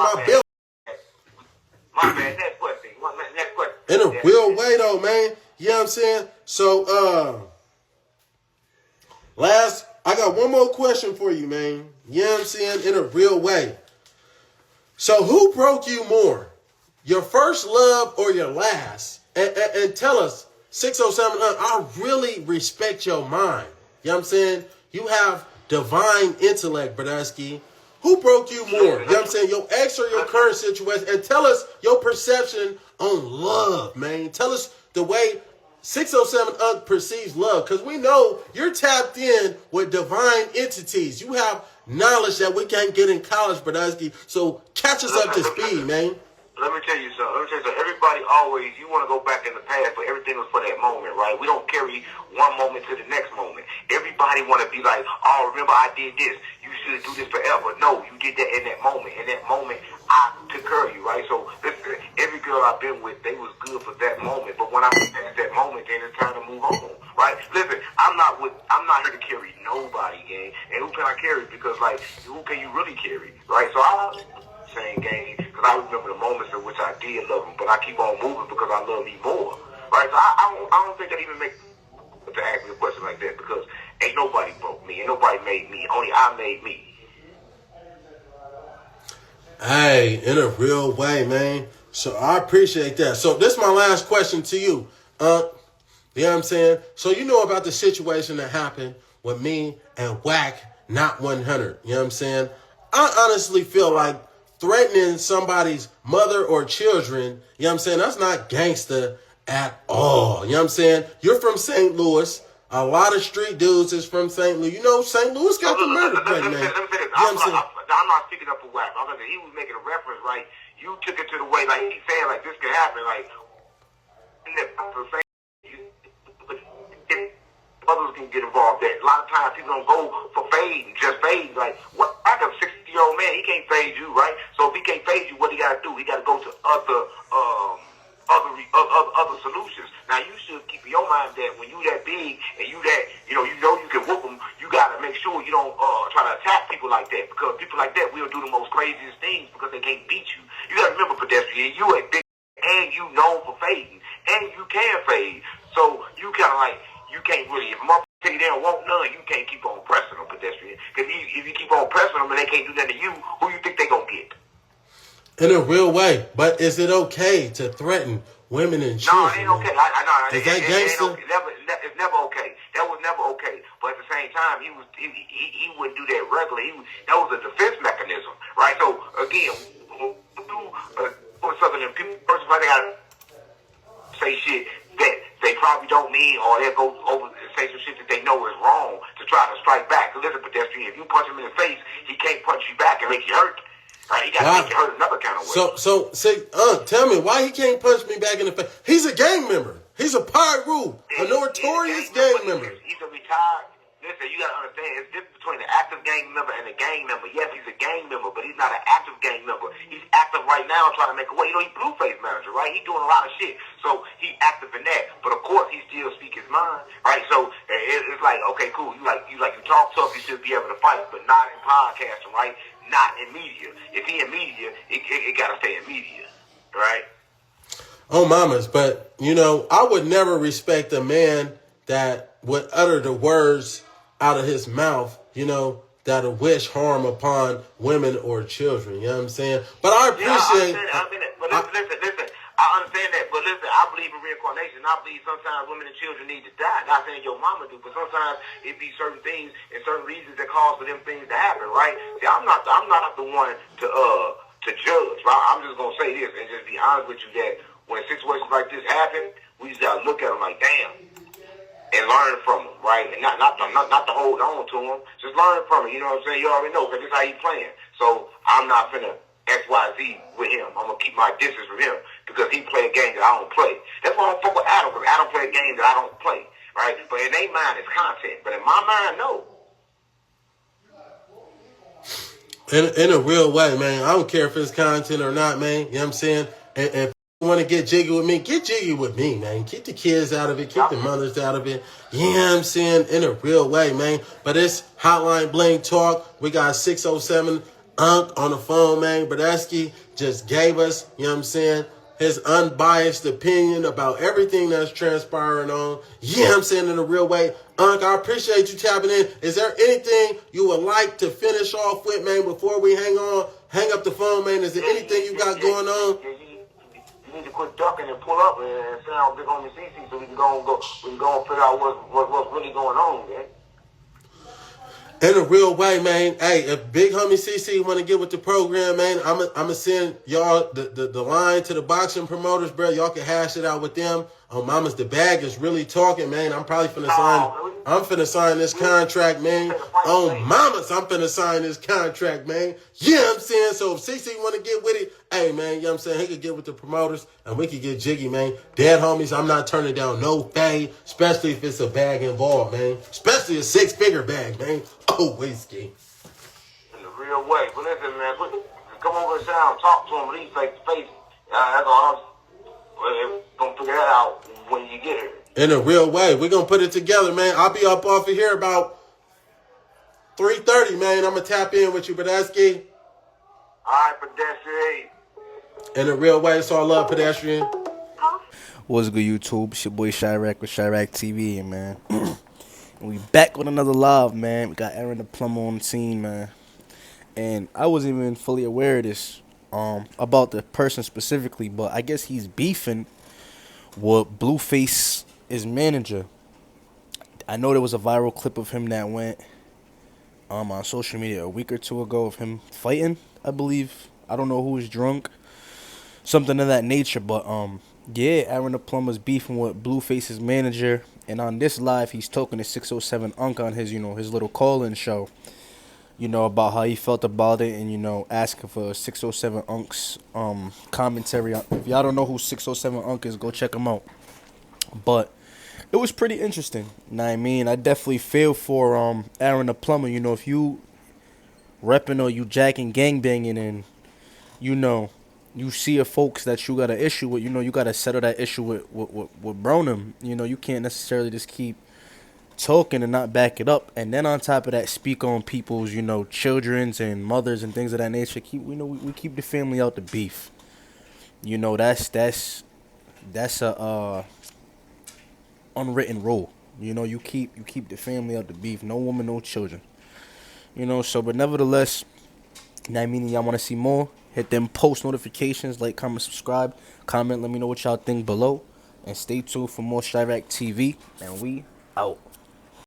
my belt. My bad. Next question. Next question. In a real way, though, man. You know what I'm saying? So, I got one more question for you, man. You know what I'm saying? In a real way. So, who broke you more? Your first love or your last? And tell us, 607, I really respect your mind. You know what I'm saying? You have divine intellect, Brodusky. Who broke you more? You know what I'm saying? Your ex or your current situation? And tell us your perception on love, man. Tell us the way 607 perceives love. Because we know you're tapped in with divine entities. You have knowledge that we can't get in college, Brodusky. So catch us up to speed, man. Let me tell you something. Everybody always, you want to go back in the past, but everything was for that moment, right? We don't carry one moment to the next moment. Everybody want to be like, oh, remember I did this. You should do this forever. No, you did that in that moment. In that moment, I took care of you, right? So listen, every girl I've been with, they was good for that moment. But when I finished that moment, then it's time to move on, right? Listen, I'm not here to carry nobody, gang. And who can I carry? Because like, who can you really carry, right? So I saying, gang, because I remember the moments in which I did love him, but I keep on moving because I love me more, right? So I don't think that even make to ask me a question like that, because ain't nobody broke me, ain't nobody made me, only I made me. Hey, in a real way, man. So I appreciate that. So this is my last question to you. You know what I'm saying? So you know about the situation that happened with me and Whack Not 100. You know what I'm saying? I honestly feel like threatening somebody's mother or children, you know what I'm saying, that's not gangster at all. You know what I'm saying? You're from St. Louis. A lot of street dudes is from St. Louis. You know, St. Louis got the murder threat, man. I'm not speaking up for Whack. I'm saying he was making a reference, right? You took it to the way, like he's saying, like this could happen, like others can get involved. That a lot of times people don't go for fade, just fade. Like what? Like a 60-year-old man, he can't fade you, right? So if he can't fade you, what he got to do? He got to go to other solutions. Now you should keep in your mind that when you that big and you that you can whoop them, you got to make sure you don't try to attack people like that, because people like that will do the most craziest things because they can't beat you. You got to remember, pedestrian, you a big and you known for fading and you can fade. So you kind of like. You can't really, if motherfuckers tell you they don't want none, you can't keep on pressing them, pedestrian. Because if you keep on pressing them and they can't do nothing to you, who you think they gonna get? In a real way. But is it okay to threaten women and children? No, it ain't okay. Is that gangster? It's never okay. That was never okay. But at the same time, he wouldn't do that regularly. That was a defense mechanism, right? So again, something that people first of all they gotta say shit that they probably don't mean, or they'll go over and say some shit that they know is wrong to try to strike back. Because listen, pedestrian, if you punch him in the face, he can't punch you back and make you hurt. Right? He got to make you hurt another kind of way. So, tell me, why he can't punch me back in the face? He's a gang member. He's a Pyru, a notorious gang member. He's a retired. Listen, you got to understand, it's different between an active gang member and a gang member. Yes, he's a gang member, but he's not an active gang member. He's active right now trying to make a way. You know, he's Blueface manager, right? He's doing a lot of shit. So he's active in that. But of course, he still speaks his mind, right? So it's like, okay, cool. You talk tough, you should be able to fight, but not in podcasting, right? Not in media. If he in media, it got to stay in media, right? Oh, mamas, but, you know, I would never respect a man that would utter the words out of his mouth, you know, that'll wish harm upon women or children. You know what I'm saying? But I appreciate... I understand that. But listen. I understand that. But listen, I believe in reincarnation. I believe sometimes women and children need to die. Not saying your mama do, but sometimes it be certain things and certain reasons that cause for them things to happen, right? See, I'm not the one to judge, right? I'm just going to say this and just be honest with you that when situations like this happen, we just got to look at them like, damn. And learn from him, right? And not to hold on to him. Just learn from him. You know what I'm saying? You already know, because this is how he playing. So I'm not finna XYZ with him. I'm gonna keep my distance from him because he play a game that I don't play. That's why I don't fuck with Adam, because Adam play a game that I don't play, right? But in their mind, it's content. But in my mind, no. In a real way, man. I don't care if it's content or not, man. You know what I'm saying? And want to get jiggy with me, get jiggy with me, man. Keep the kids out of it, keep the mothers out of it. You know what I'm saying? In a real way, man. But it's Hotline Bling Talk. We got 607 Unc on the phone, man. Bradesky just gave us, you know what I'm saying, his unbiased opinion about everything that's transpiring on. Yeah, I'm saying in a real way. Unc, I appreciate you tapping in. Is there anything you would like to finish off with, man, before we hang up the phone, man? Is there anything you got going on? You need to quit ducking and pull up and sit down big on your CC so we can go and figure out what's really going on, man. In a real way, man. Hey, if Big Homie CC want to get with the program, man, I'm gonna send y'all the line to the boxing promoters, bro. Y'all can hash it out with them. Oh, Mama's the bag is really talking, man. I'm probably finna sign. I'm finna sign this contract, man. Oh, Mama's, I'm finna sign this contract, man. Yeah, I'm saying. So if CC want to get with it, hey, man, you know what I'm saying? He could get with the promoters and we could get jiggy, man. Dead homies, I'm not turning down no fade, especially if it's a bag involved, man. Especially a 6-figure bag, man. Oh, whiskey. In the real way. But listen, man, come over and sit down and talk to him, at least face to face. That's all I'm going to figure that out when you get here. In a real way. We're going to put it together, man. I'll be up off of here about 3:30, man. I'm going to tap in with you, Bradesky. All right, pedestrian. In a real way. It's all love, pedestrian. What's good, YouTube? It's your boy Shiraq with ShairaqTV, man. And we back with another live, man. We got Aaron the Plumber on the scene, man. And I wasn't even fully aware of this about the person specifically, but I guess he's beefing with Blueface, his manager. I know there was a viral clip of him that went on social media a week or two ago of him fighting, I believe. I don't know who was drunk. Something of that nature, but yeah, Aaron the Plumber's beefing with Blueface's manager, and on this live, he's talking to 607 Unc on his, his little call-in show, about how he felt about it, and asking for 607 Unc's commentary. If y'all don't know who 607 Unc is, go check him out. But it was pretty interesting. You know what I mean? I definitely feel for Aaron the Plumber. If you repping or you jacking gangbanging, and you see a folks that you got an issue with, you got to settle that issue with Bronem. You can't necessarily just keep talking and not back it up. And then on top of that, speak on people's, children's and mothers and things of that nature. We keep the family out the beef. That's a unwritten rule. You keep the family out the beef. No woman, no children. But nevertheless, that meaning y'all want to see more. Hit them post notifications, like, comment, subscribe, comment, let me know what y'all think below. And stay tuned for more ShairaqTV. And we out.